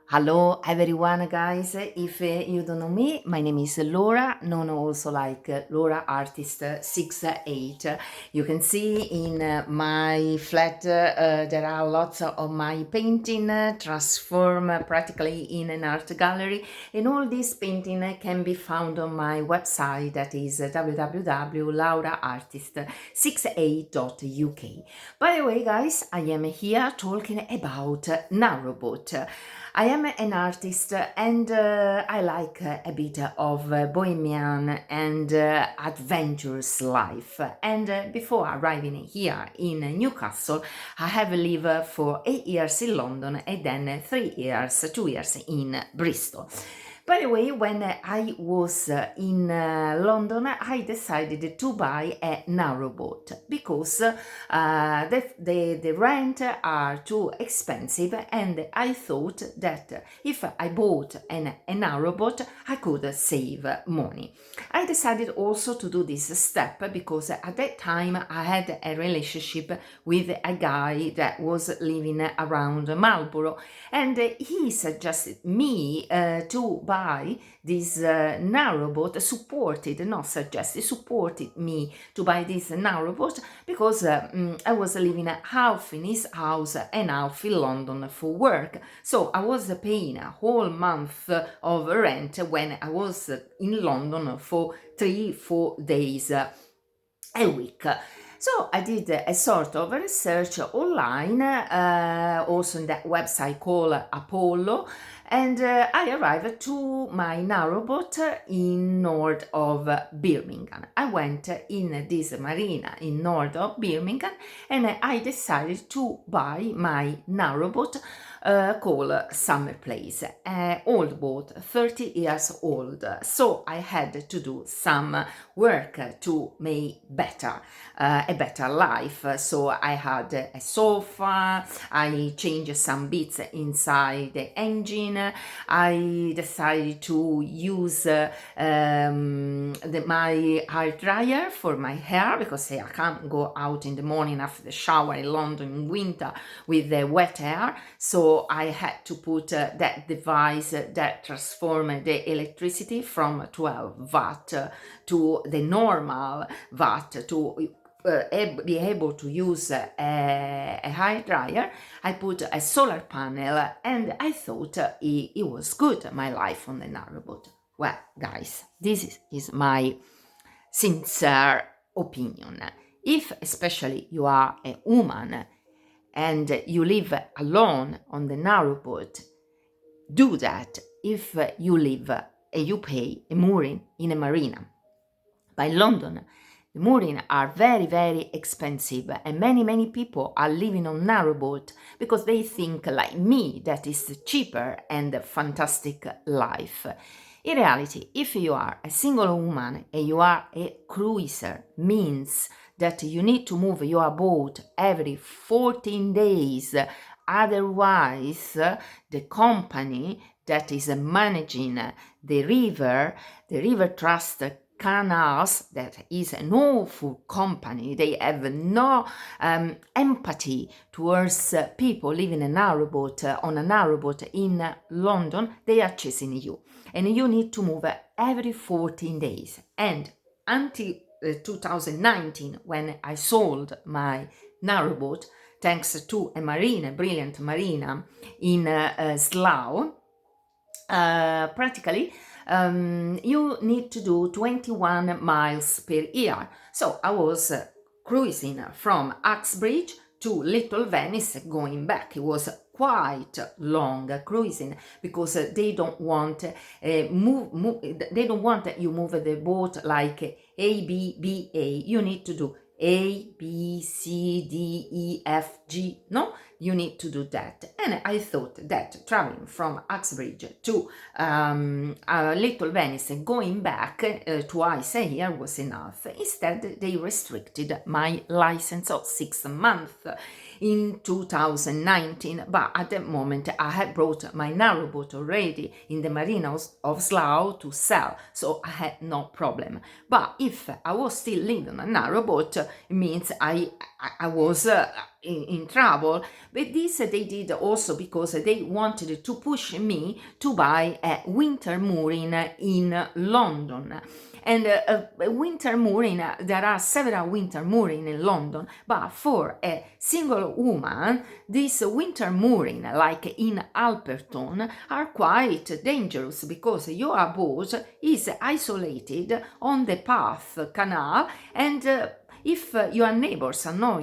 Hello everyone guys, if you don't know me, my name is Laura, known also like Laura Artist 68. You can see in my flat there are lots of my painting transformed practically in an art gallery, and all this painting can be found on my website, that is www.lauraartist68.uk. By the way guys, I am here talking about narrowboat. I am an artist and I like a bit of bohemian and adventurous life. And before arriving here in Newcastle, I have lived for 8 years in London and then 3 years, 2 years in Bristol. By the way, when I was in London, I decided to buy a narrowboat because the rent are too expensive, and I thought that if I bought a narrowboat, I could save money. I decided also to do this step because at that time I had a relationship with a guy that was living around Marlborough, and he suggested me to buy this narrowboat, supported me to buy this narrowboat because I was living half in his house and half in London for work. So I was paying a whole month of rent when I was in London for 3-4 days a week. So I did a sort of research online, also in that website called Apollo, and I arrived to my narrowboat in north of Birmingham. I went in this marina in north of Birmingham, and I decided to buy my narrowboat called Summer Place, old boat, 30 years old. So I had to do some work to make a better life. So I had a sofa, I changed some bits inside the engine, I decided to use my hair dryer for my hair because I can't go out in the morning after the shower in London in winter with the wet hair. So I had to put that device that transformed the electricity from 12 watt to the normal watt to be able to use a hair dryer. I put a solar panel, and I thought it was good, my life on the narrowboat. Well, guys, this is my sincere opinion. If especially you are a woman and you live alone on the narrowboat, do that. If you live and you pay a mooring in a marina. By London, the mooring are very, very expensive, and many people are living on narrowboat because they think like me that is cheaper and fantastic life. In reality, if you are a single woman and you are a cruiser, means that you need to move your boat every 14 days. Otherwise, the company that is managing the river trust canals, that is an awful company. They have no empathy towards people living on a narrowboat in London. They are chasing you, and you need to move every 14 days. And until 2019, when I sold my narrowboat, thanks to a brilliant marina in Slough, practically you need to do 21 miles per year. So I was cruising from Uxbridge to Little Venice going back. It was quite long cruising because they don't want they don't want that you move the boat like A B B A. You need to do A B C D E F G. No, you need to do that. And I thought that traveling from Uxbridge to Little Venice and going back twice a year was enough. Instead, they restricted my license of 6 months in 2019, but at that moment I had brought my narrowboat already in the marina of Slough to sell, so I had no problem. But if I was still living on a narrowboat, it means I was in trouble. But this they did also because they wanted to push me to buy a winter mooring in London. And winter mooring, there are several winter mooring in London, but for a single woman, this winter mooring, like in Alperton, are quite dangerous because your boat is isolated on the path canal, and if your neighbors are not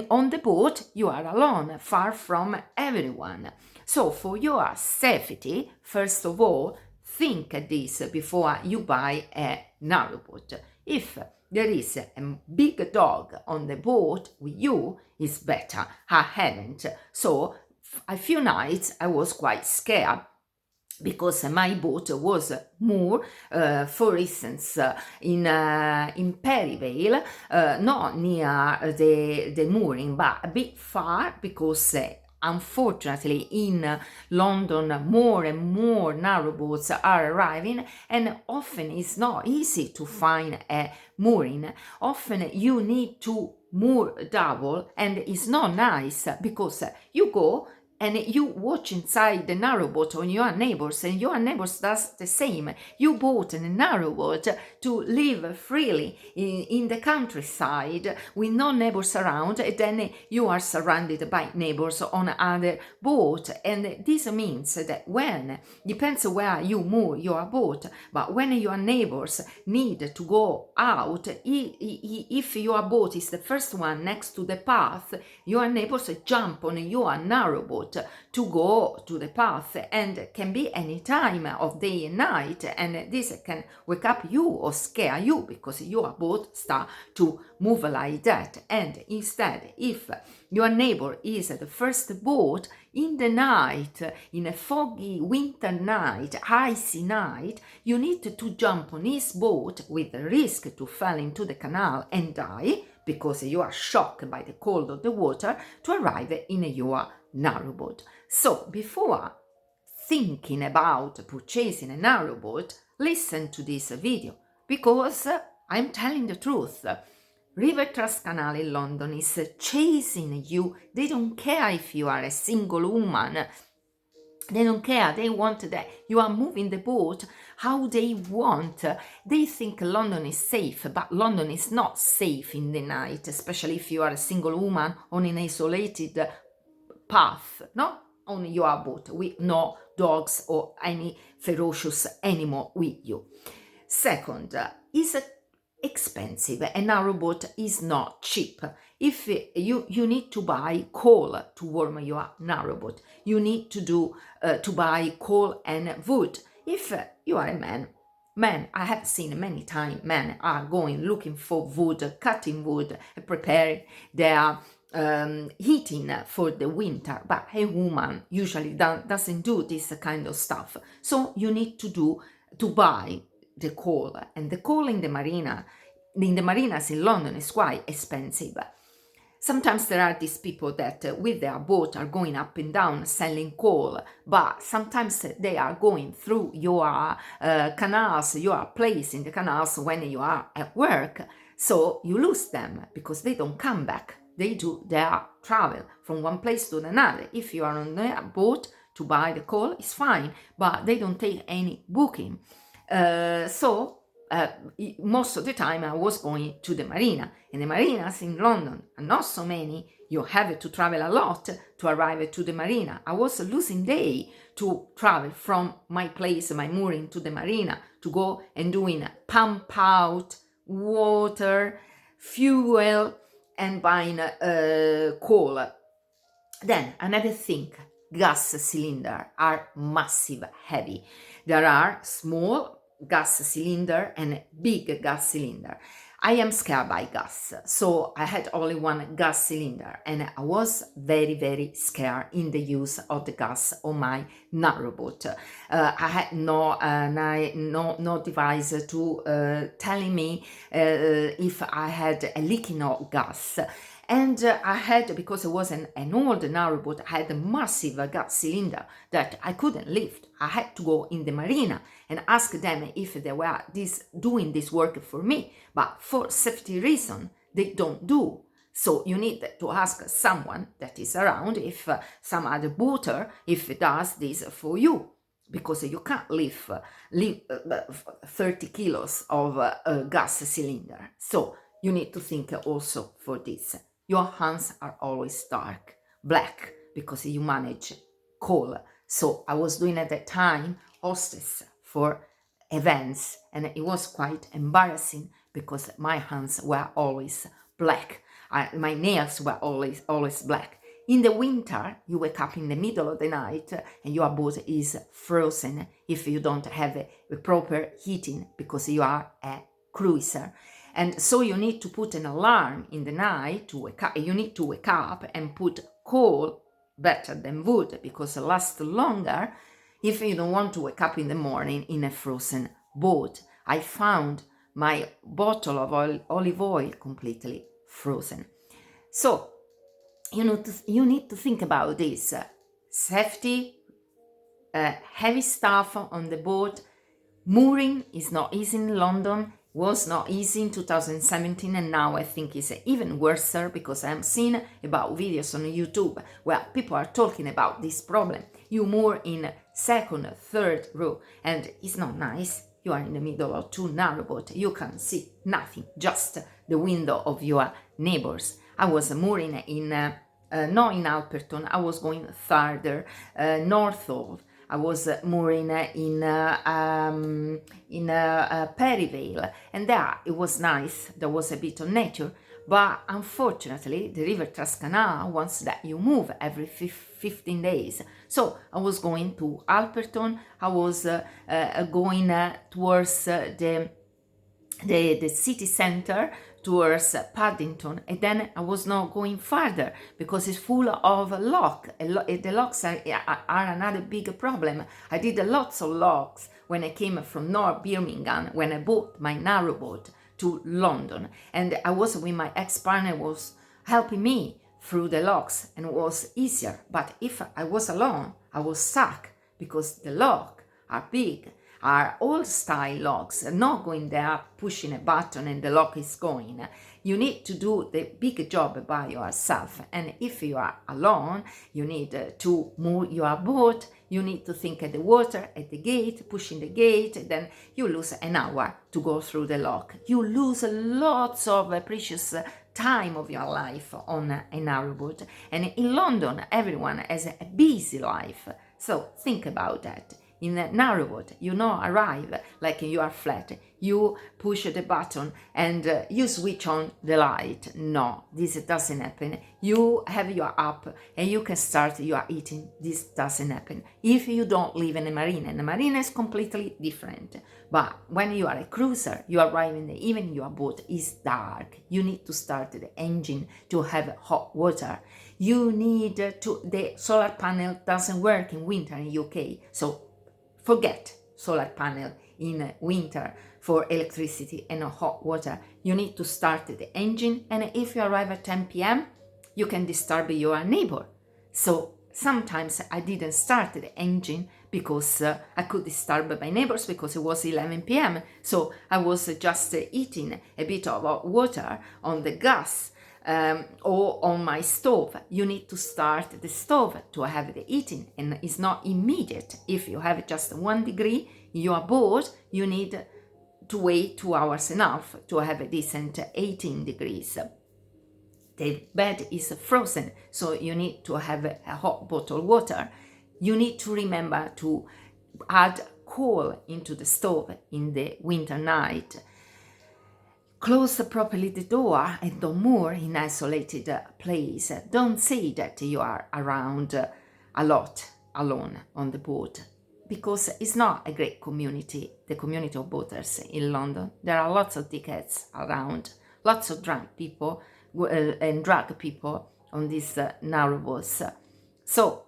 on the boat, you are alone, far from everyone. So for your safety, first of all, think this before you buy a narrowboat. If there is a big dog on the boat with you, it's better. I haven't. So a few nights I was quite scared because my boat was moored, for instance, in Perivale, not near the mooring, but a bit far, because unfortunately in London more and more narrowboats are arriving, and often it's not easy to find a mooring. Often you need to moor double, and it's not nice because you go and you watch inside the narrowboat on your neighbors, and your neighbors does the same. You bought a narrowboat to live freely in the countryside with no neighbors around, and then you are surrounded by neighbors on other boat. And this means that depends where you moor your boat, but when your neighbors need to go out, if your boat is the first one next to the path, your neighbors jump on your narrowboat to go to the path, and can be any time of day and night, and this can wake up you or scare you because your boat start to move like that. And instead, if your neighbor is the first boat in the night, in a foggy winter night, icy night, you need to jump on his boat with the risk to fall into the canal and die because you are shocked by the cold of the water, to arrive in your narrowboat. So before thinking about purchasing a narrowboat, listen to this video, because I'm telling the truth. River Trust Canal in London is chasing you. They don't care if you are a single woman. They don't care. They want that you are moving the boat how they want. They think London is safe, but London is not safe in the night, especially if you are a single woman on an isolated path, no? On your boat with no dogs or any ferocious animal with you. Second, is expensive. A narrowboat is not cheap. If you need to buy coal to warm your narrowboat, you need to buy coal and wood. If you are a man, I have seen many times men are going looking for wood, cutting wood, preparing their heating for the winter, but a woman usually doesn't do this kind of stuff. So you need to buy the coal, and the coal in the marinas in London is quite expensive. Sometimes there are these people that with their boat are going up and down selling coal, but sometimes they are going through your canals, your place in the canals when you are at work. So you lose them because they don't come back. They do their travel from one place to another. If you are on their boat to buy the coal, it's fine, but they don't take any booking. So most of the time I was going to the marina, and the marinas in London are not so many. You have to travel a lot to arrive to the marina. I was losing day to travel from my place, my mooring, to the marina, to go and doing pump out water, fuel, and buying coal. Then another thing, gas cylinders are massive heavy. There are small gas cylinder and big gas cylinder. I am scared by gas, so I had only one gas cylinder, and I was very, very scared in the use of the gas on my narrowboat. I had no device to telling me if I had a leaking of gas. And I had, because it was an old narrowboat, I had a massive gas cylinder that I couldn't lift. I had to go in the marina and ask them if they were doing this work for me. But for safety reason, they don't do. So you need to ask someone that is around, if some other boater, if it does this for you, because you can't lift 30 kilos of a gas cylinder. So you need to think also for this. Your hands are always dark, black, because you manage coal. So I was doing at that time hostess for events, and it was quite embarrassing because my hands were always black. My nails were always black. In the winter, you wake up in the middle of the night and your boat is frozen if you don't have a proper heating, because you are a cruiser. And so you need to put an alarm in the night to wake up. You need to wake up and put coal, better than wood, because it lasts longer if you don't want to wake up in the morning in a frozen boat. I found my bottle of olive oil completely frozen. So you need to think about this. Safety, heavy stuff on the boat. Mooring is not easy in London, was not easy in 2017, and now I think it's even worse, because I'm seeing about videos on YouTube where people are talking about this problem. You moor in second, third row, and it's not nice. You are in the middle of two narrowboats. You can see nothing, just the window of your neighbours. I was mooring in, not in Alperton, I was going further, north of. I was mooring in Perivale, and there it was nice. There was a bit of nature, but unfortunately the river Trascanà wants that you move every 15 days. So I was going to Alperton. I was going towards the city center, towards Paddington, and then I was not going further because it's full of lock. The locks are another big problem. I did lots of locks when I came from North Birmingham, when I bought my narrowboat to London, and I was with my ex-partner, was helping me through the locks, and it was easier. But if I was alone, I was stuck because the locks are big, are old style locks, not going there pushing a button and the lock is going. You need to do the big job by yourself, and if you are alone, you need to move your boat. You need to think at the water, at the gate, pushing the gate, then you lose an hour to go through the lock. You lose lots of precious time of your life on a narrowboat, and in London everyone has a busy life, so think about that. In a narrowboat, you know, arrive like you are flat. You push the button and you switch on the light. No, this doesn't happen. You have your app and you can start your eating. This doesn't happen if you don't live in a marina. And the marina is completely different. But when you are a cruiser, you arrive in the evening, your boat is dark. You need to start the engine to have hot water. You need the solar panel doesn't work in winter in UK, so forget solar panel in winter for electricity and hot water. You need to start the engine, and if you arrive at 10 p.m., you can disturb your neighbor. So sometimes I didn't start the engine because I could disturb my neighbors because it was 11 p.m. So I was just eating a bit of hot water on the gas or on my stove. You need to start the stove to have the heating, and it's not immediate. If you have just 1 degree in your boat, you need to wait 2 hours enough to have a decent 18 degrees. The bed is frozen, so you need to have a hot bottled water. You need to remember to add coal into the stove in the winter night. Close properly the door and don't moor in isolated place. Don't say that you are around a lot alone on the boat, because it's not a great community, the community of boaters in London. There are lots of dickheads around, lots of drunk people and drug people on these narrowboats. So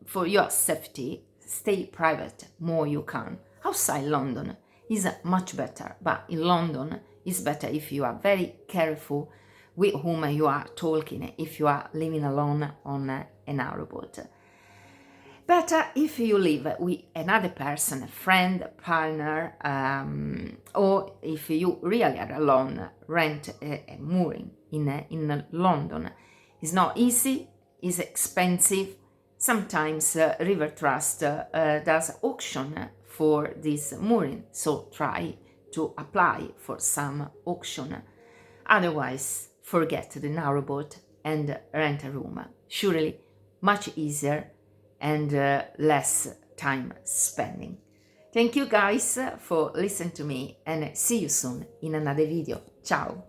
for your safety, stay private more you can. Outside London is much better, but in London it's better if you are very careful with whom you are talking, if you are living alone on a narrowboat. Better if you live with another person, a friend, a partner, or if you really are alone, rent a mooring in London. It's not easy, it's expensive. Sometimes River Trust does auction for this mooring, so try to apply for some auction. Otherwise, forget the narrowboat and rent a room. Surely much easier and less time spending. Thank you guys for listening to me and see you soon in another video. Ciao!